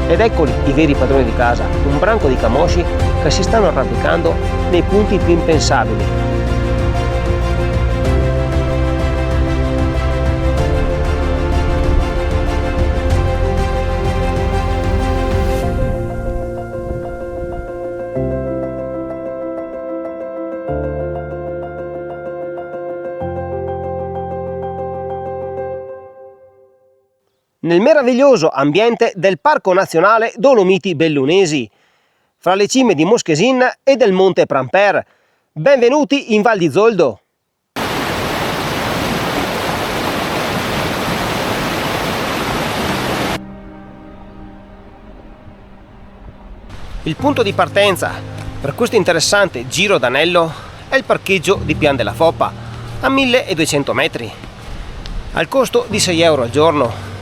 Ed eccoli i veri padroni di casa, un branco di camosci che si stanno arrampicando nei punti più impensabili. Nel meraviglioso ambiente del Parco Nazionale Dolomiti Bellunesi, fra le cime di Moschesin e del Monte Pramper. Benvenuti in Val di Zoldo! Il punto di partenza per questo interessante giro d'anello è il parcheggio di Pian della Foppa, a 1200 metri, al costo di 6 euro al giorno,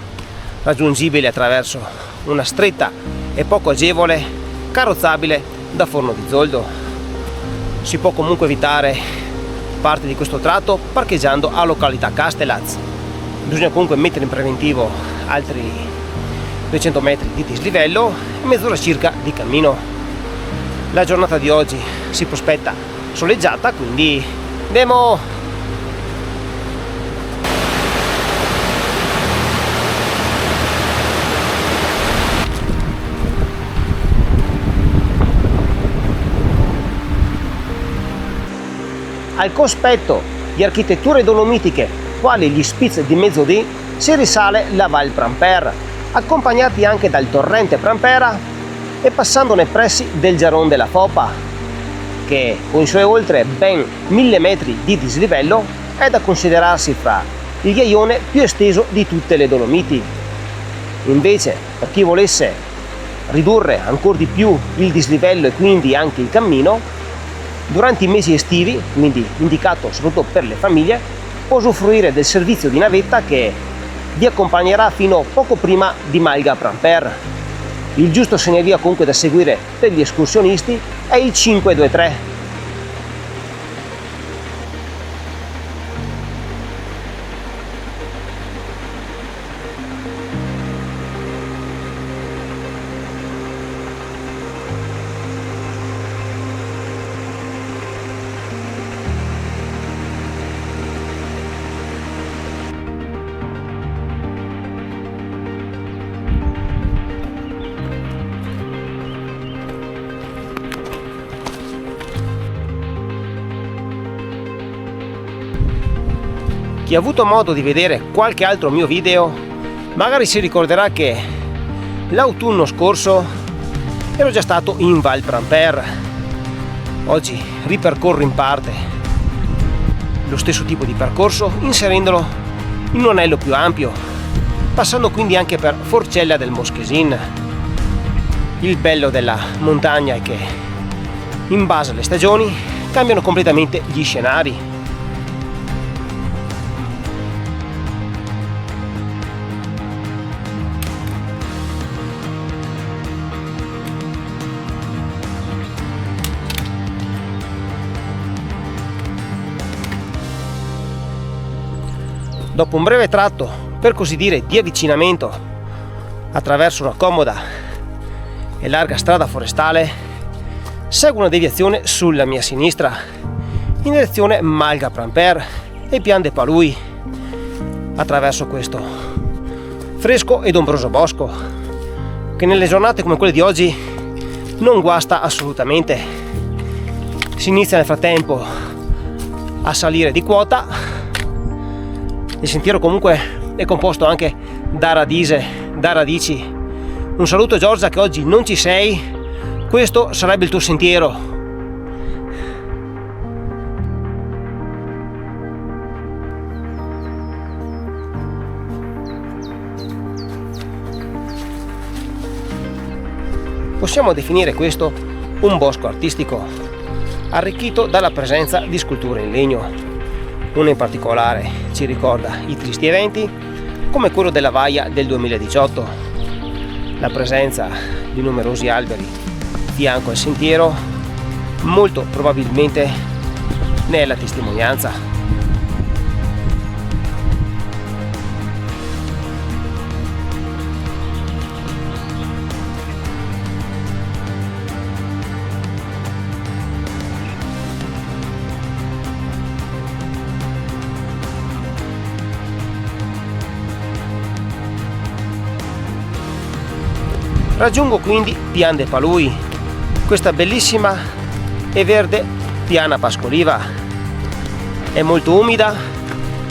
raggiungibile attraverso una stretta e poco agevole carrozzabile da Forno di Zoldo. Si può comunque evitare parte di questo tratto parcheggiando a località Castellaz. Bisogna comunque mettere in preventivo altri 200 metri di dislivello e mezz'ora circa di cammino. La giornata di oggi si prospetta soleggiata, quindi andiamo! Al cospetto di architetture dolomitiche quali gli Spitz di Mezzodì si risale la Val Pramper, accompagnati anche dal torrente Prampera e passando nei pressi del Giaron della Foppa, che con i suoi oltre ben 1000 metri di dislivello è da considerarsi fra il ghiaione più esteso di tutte le Dolomiti. Invece, per chi volesse ridurre ancora di più il dislivello e quindi anche il cammino, durante i mesi estivi, quindi indicato soprattutto per le famiglie, può usufruire del servizio di navetta che vi accompagnerà fino poco prima di Malga Pramper. Il giusto segnavia comunque da seguire per gli escursionisti è il 523. Chi ha avuto modo di vedere qualche altro mio video magari si ricorderà che l'autunno scorso ero già stato in Val Pramper. Oggi ripercorro in parte lo stesso tipo di percorso inserendolo in un anello più ampio, passando quindi anche per Forcella del Moschesin. Il bello della montagna è che in base alle stagioni cambiano completamente gli scenari. Dopo un breve tratto, per così dire, di avvicinamento attraverso una comoda e larga strada forestale, seguo una deviazione sulla mia sinistra in direzione Malga Pramper e Pian de Palui, attraverso questo fresco ed ombroso bosco che nelle giornate come quelle di oggi non guasta assolutamente. Si inizia nel frattempo a salire di quota. Il sentiero comunque è composto anche da radici. Un saluto Giorgia che oggi non ci sei, questo sarebbe il tuo sentiero. Possiamo definire questo un bosco artistico, arricchito dalla presenza di sculture in legno. Una in particolare ci ricorda i tristi eventi, come quello della Vaia del 2018. La presenza di numerosi alberi fianco al sentiero molto probabilmente ne è la testimonianza. Raggiungo quindi Pian de Palui, questa bellissima e verde piana pascoliva. È molto umida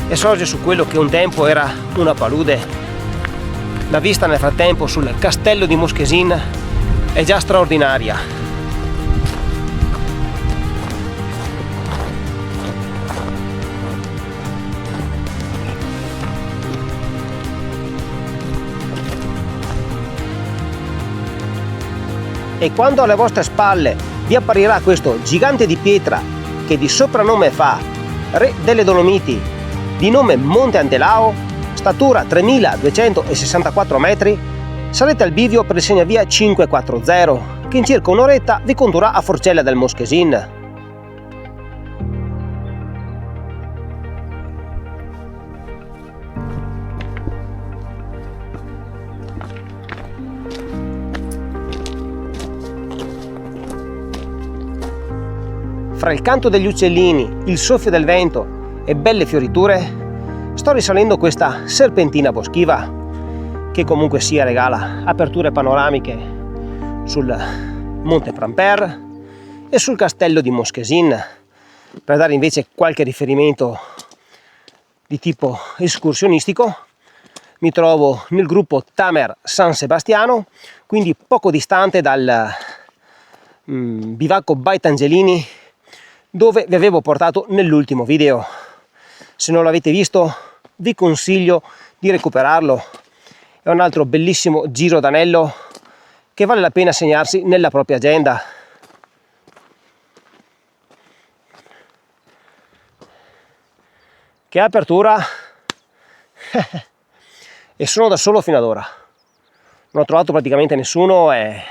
e sorge su quello che un tempo era una palude. La vista nel frattempo sul castello di Moschesin è già straordinaria. E quando alle vostre spalle vi apparirà questo gigante di pietra che di soprannome fa Re delle Dolomiti, di nome Monte Antelao, statura 3264 metri, salite al bivio per il segnavia 540 che in circa un'oretta vi condurrà a Forcella del Moschesin. Fra il canto degli uccellini, il soffio del vento e belle fioriture, sto risalendo questa serpentina boschiva che comunque sia regala aperture panoramiche sul Monte Pramper e sul castello di Moschesin. Per dare invece qualche riferimento di tipo escursionistico, mi trovo nel gruppo Tamer San Sebastiano, quindi poco distante dal bivacco Baitangelini, dove vi avevo portato nell'ultimo video. Se non l'avete visto vi consiglio di recuperarlo. È un altro bellissimo giro d'anello che vale la pena segnarsi nella propria agenda. Che apertura! E sono da solo fino ad ora. Non ho trovato praticamente nessuno e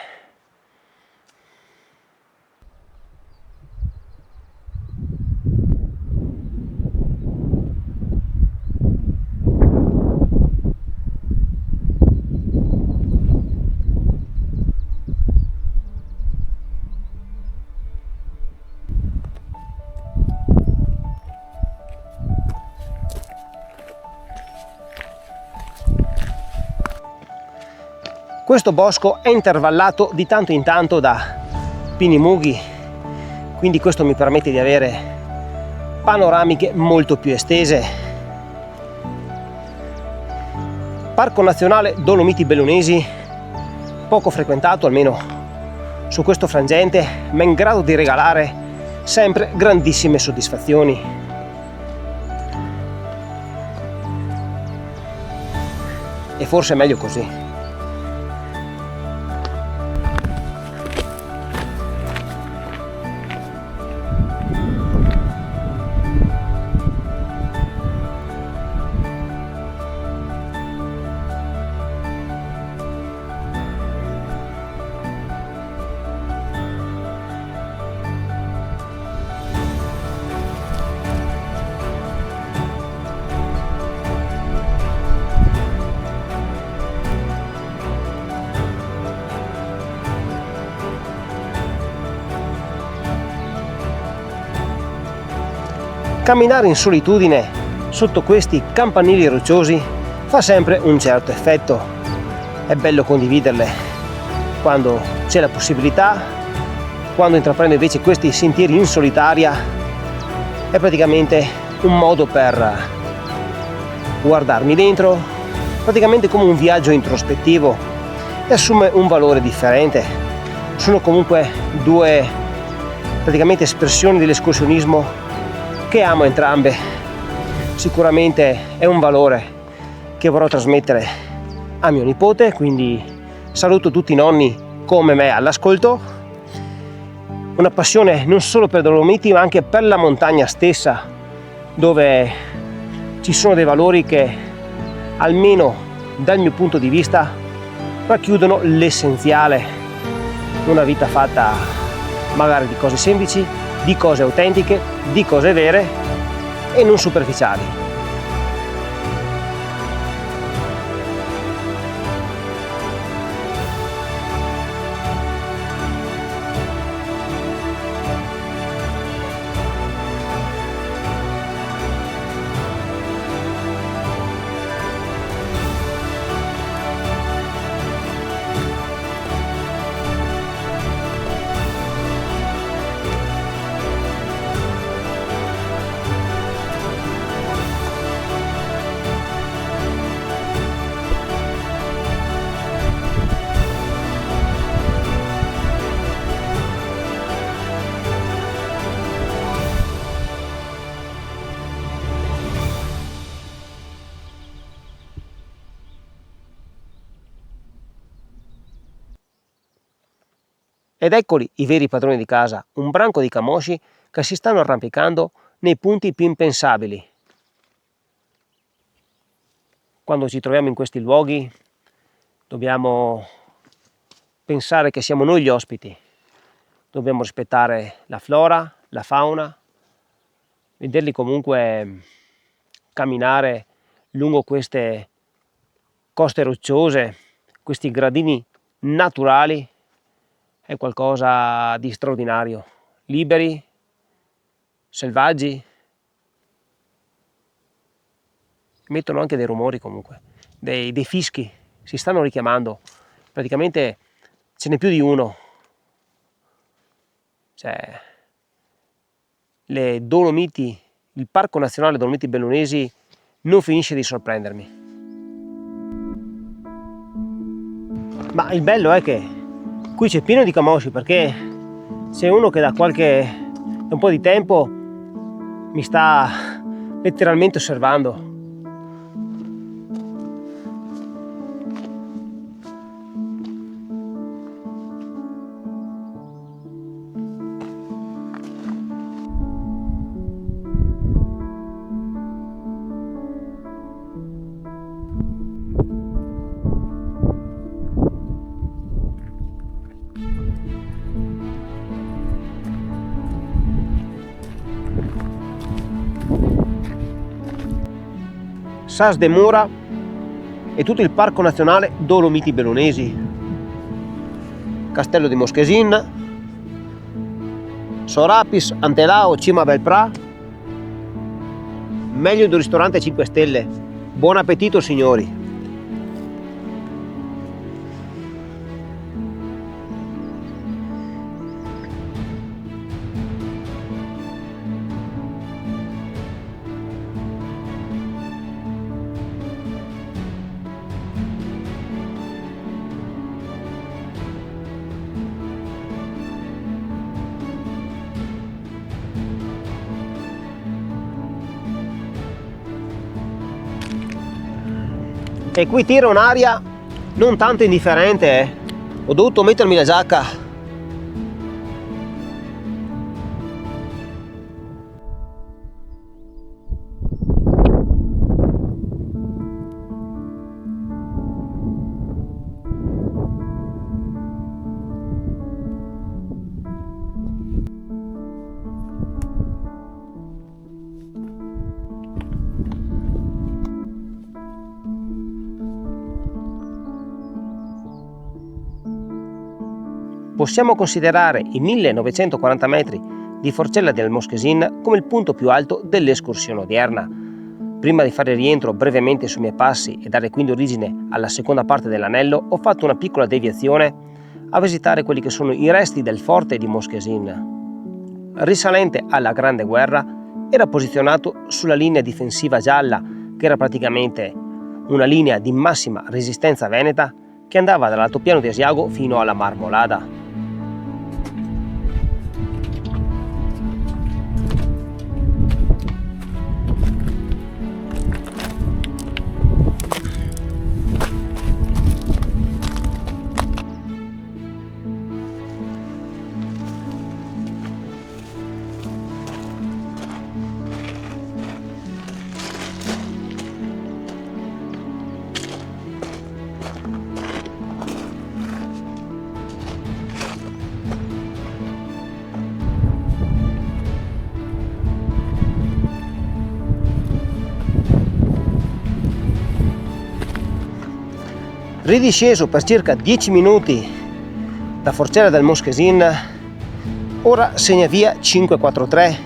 questo bosco è intervallato di tanto in tanto da pini mughi, quindi questo mi permette di avere panoramiche molto più estese. Parco Nazionale Dolomiti Bellunesi, poco frequentato almeno su questo frangente, ma in grado di regalare sempre grandissime soddisfazioni. E forse è meglio così. Camminare in solitudine sotto questi campanili rocciosi fa sempre un certo effetto. È bello condividerle quando c'è la possibilità. Quando intraprendo invece questi sentieri in solitaria è praticamente un modo per guardarmi dentro, praticamente come un viaggio introspettivo, e assume un valore differente. Sono comunque due praticamente espressioni dell'escursionismo che amo entrambe. Sicuramente è un valore che vorrò trasmettere a mio nipote, quindi saluto tutti i nonni come me all'ascolto. Una passione non solo per Dolomiti ma anche per la montagna stessa, dove ci sono dei valori che, almeno dal mio punto di vista, racchiudono l'essenziale. Una vita fatta magari di cose semplici, di cose autentiche, di cose vere e non superficiali. Ed eccoli i veri padroni di casa, un branco di camosci che si stanno arrampicando nei punti più impensabili. Quando ci troviamo in questi luoghi dobbiamo pensare che siamo noi gli ospiti. Dobbiamo rispettare la flora, la fauna, vederli comunque camminare lungo queste coste rocciose, questi gradini naturali, è qualcosa di straordinario. Liberi, selvaggi, emettono anche dei rumori comunque, dei fischi, si stanno richiamando, praticamente ce n'è più di uno. Cioè, le Dolomiti, il Parco Nazionale Dolomiti Bellunesi non finisce di sorprendermi. Ma il bello è che qui c'è pieno di camosci, perché c'è uno che da un po' di tempo mi sta letteralmente osservando. Sas de Mura e tutto il Parco Nazionale Dolomiti Bellunesi, Castello di Moschesin, Sorapis, Antelao, Cima Belprà, meglio di un ristorante 5 stelle. Buon appetito signori! E qui tira un'aria non tanto indifferente, Ho dovuto mettermi la giacca. Possiamo considerare i 1940 metri di Forcella del Moschesin come il punto più alto dell'escursione odierna. Prima di fare rientro brevemente sui miei passi e dare quindi origine alla seconda parte dell'anello, ho fatto una piccola deviazione a visitare quelli che sono i resti del forte di Moschesin. Risalente alla Grande Guerra, era posizionato sulla linea difensiva gialla, che era praticamente una linea di massima resistenza veneta che andava dall'altopiano di Asiago fino alla Marmolada. Ridisceso per circa 10 minuti da Forcella del Moschesin, ora segna via 543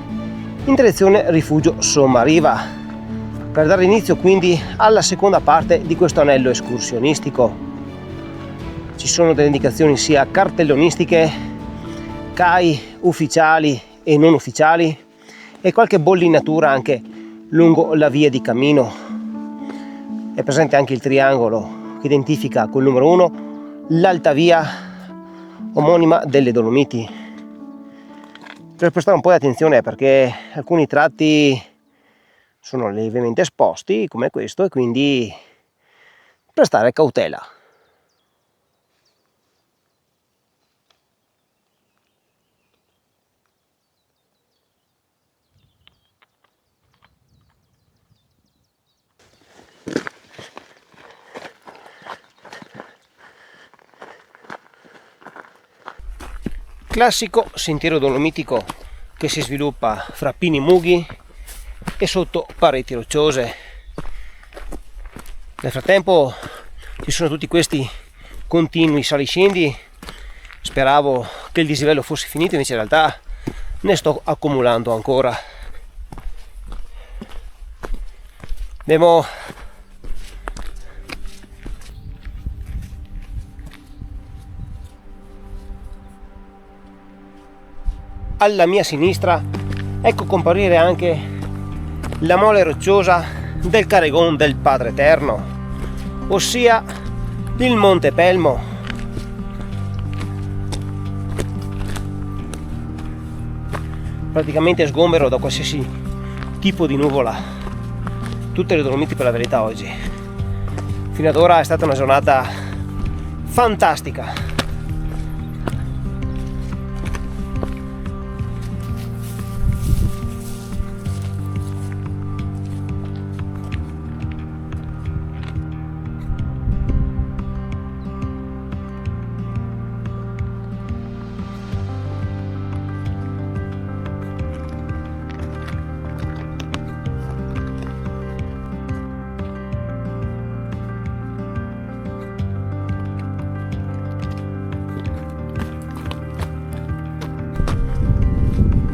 in direzione Rifugio Sommariva, per dare inizio quindi alla seconda parte di questo anello escursionistico. Ci sono delle indicazioni sia cartellonistiche, CAI ufficiali e non ufficiali e qualche bollinatura anche lungo la via di cammino. È presente anche il triangolo che identifica col numero 1 l'alta via omonima delle Dolomiti. Per prestare un po' di attenzione perché alcuni tratti sono lievemente esposti come questo e quindi prestare cautela. Classico sentiero dolomitico che si sviluppa fra pini mughi e sotto pareti rocciose. Nel frattempo ci sono tutti questi continui saliscendi. Speravo che il dislivello fosse finito, invece in realtà ne sto accumulando ancora. Abbiamo alla mia sinistra, ecco comparire anche la mole rocciosa del Caregon del Padre Eterno, ossia il Monte Pelmo. Praticamente sgombero da qualsiasi tipo di nuvola, tutte le Dolomiti per la verità oggi. Fino ad ora è stata una giornata fantastica.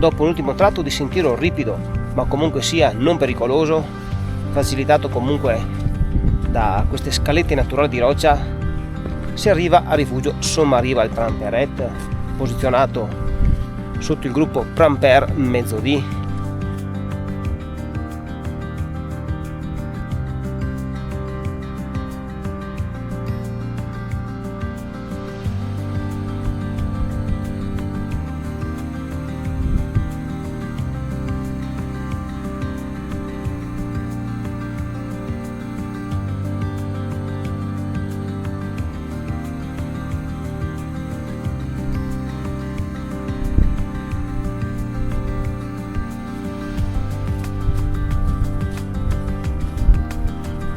Dopo l'ultimo tratto di sentiero ripido, ma comunque sia non pericoloso, facilitato comunque da queste scalette naturali di roccia, si arriva a rifugio Sommariva al Pramperet, posizionato sotto il gruppo Pramper Mezzo D.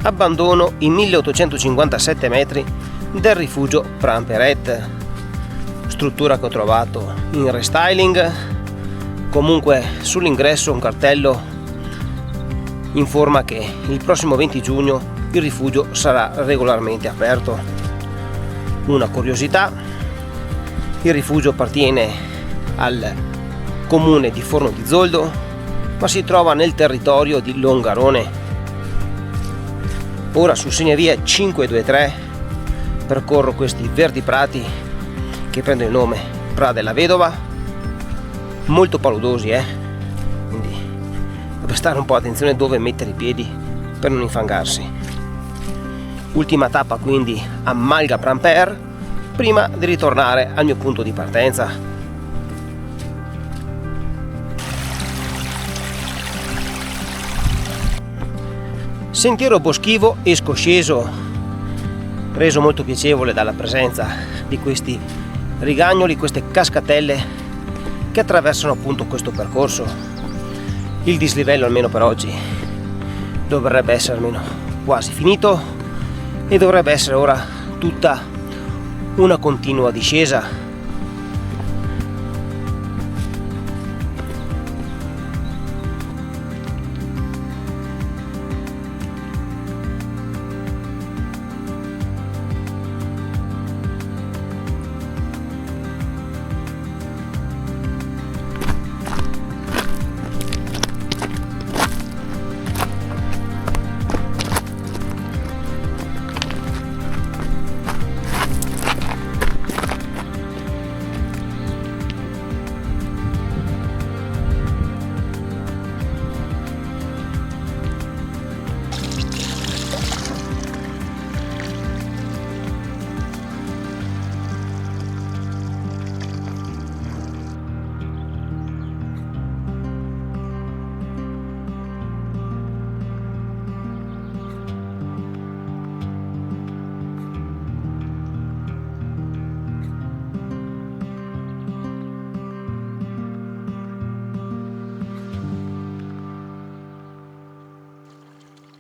Abbandono i 1857 metri del rifugio Pramperet, struttura che ho trovato in restyling. Comunque sull'ingresso un cartello informa che il prossimo 20 giugno il rifugio sarà regolarmente aperto. Una curiosità: il rifugio appartiene al comune di Forno di Zoldo, ma si trova nel territorio di Longarone. Ora sul segnavia 523 percorro questi verdi prati che prendono il nome Pra della Vedova, molto paludosi, quindi devo prestare un po' attenzione dove mettere i piedi per non infangarsi. Ultima tappa quindi a Malga Pramper prima di ritornare al mio punto di partenza. Sentiero boschivo e scosceso, reso molto piacevole dalla presenza di questi rigagnoli, queste cascatelle che attraversano appunto questo percorso. Il dislivello almeno per oggi dovrebbe essere almeno quasi finito e dovrebbe essere ora tutta una continua discesa.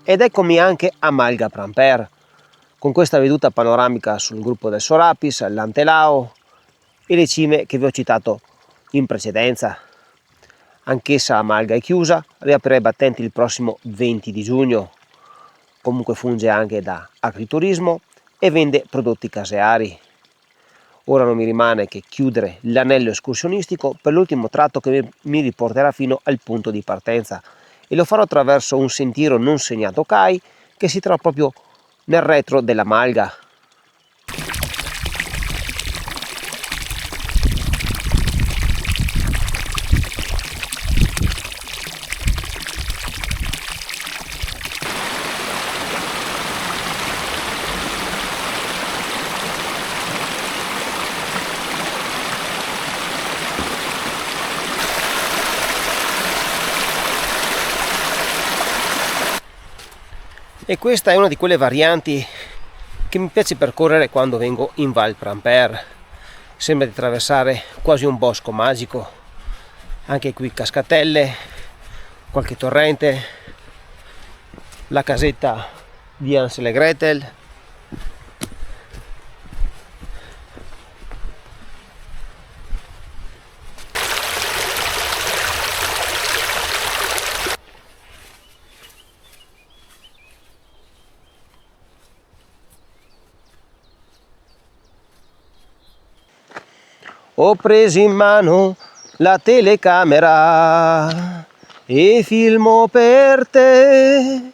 Ed eccomi anche a Malga Pramper, con questa veduta panoramica sul gruppo del Sorapis, l'Antelao, e le cime che vi ho citato in precedenza. Anch'essa la malga è chiusa, riaprirà i battenti il prossimo 20 di giugno. Comunque funge anche da agriturismo e vende prodotti caseari. Ora non mi rimane che chiudere l'anello escursionistico per l'ultimo tratto che mi riporterà fino al punto di partenza, e lo farò attraverso un sentiero non segnato CAI che si trova proprio nel retro della malga. E questa è una di quelle varianti che mi piace percorrere quando vengo in Val Prampère. Sembra di attraversare quasi un bosco magico. Anche qui cascatelle, qualche torrente, la casetta di Hansel e Gretel. Ho preso in mano la telecamera e filmo per te,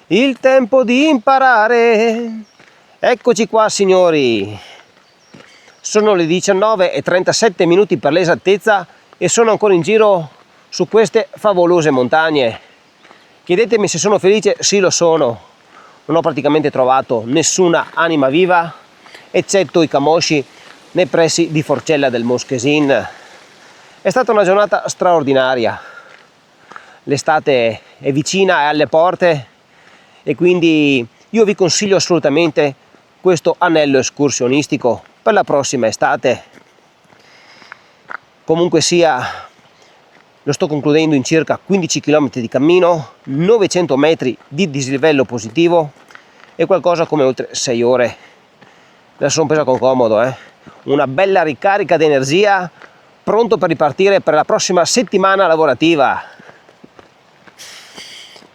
il tempo di imparare. Eccoci qua signori, sono le 19:37 per l'esattezza e sono ancora in giro su queste favolose montagne. Chiedetemi se sono felice, sì lo sono. Non ho praticamente trovato nessuna anima viva, eccetto i camosci nei pressi di Forcella del Moschesin. È stata una giornata straordinaria. L'estate è vicina, è alle porte e quindi io vi consiglio assolutamente questo anello escursionistico per la prossima estate. Comunque sia, lo sto concludendo in circa 15 km di cammino, 900 metri di dislivello positivo e qualcosa come oltre 6 ore. La sono presa con comodo, Una bella ricarica di energia, pronto per ripartire per la prossima settimana lavorativa.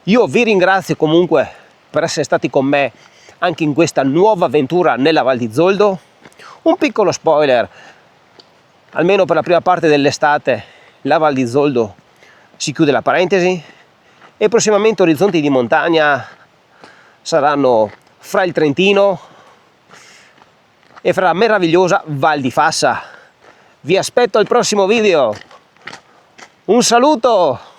Io vi ringrazio comunque per essere stati con me anche in questa nuova avventura nella Val di Zoldo. Un piccolo spoiler, almeno per la prima parte dell'estate la Val di Zoldo si chiude la parentesi e prossimamente orizzonti di montagna saranno fra il Trentino e fra la meravigliosa Val di Fassa. Vi aspetto al prossimo video. Un saluto!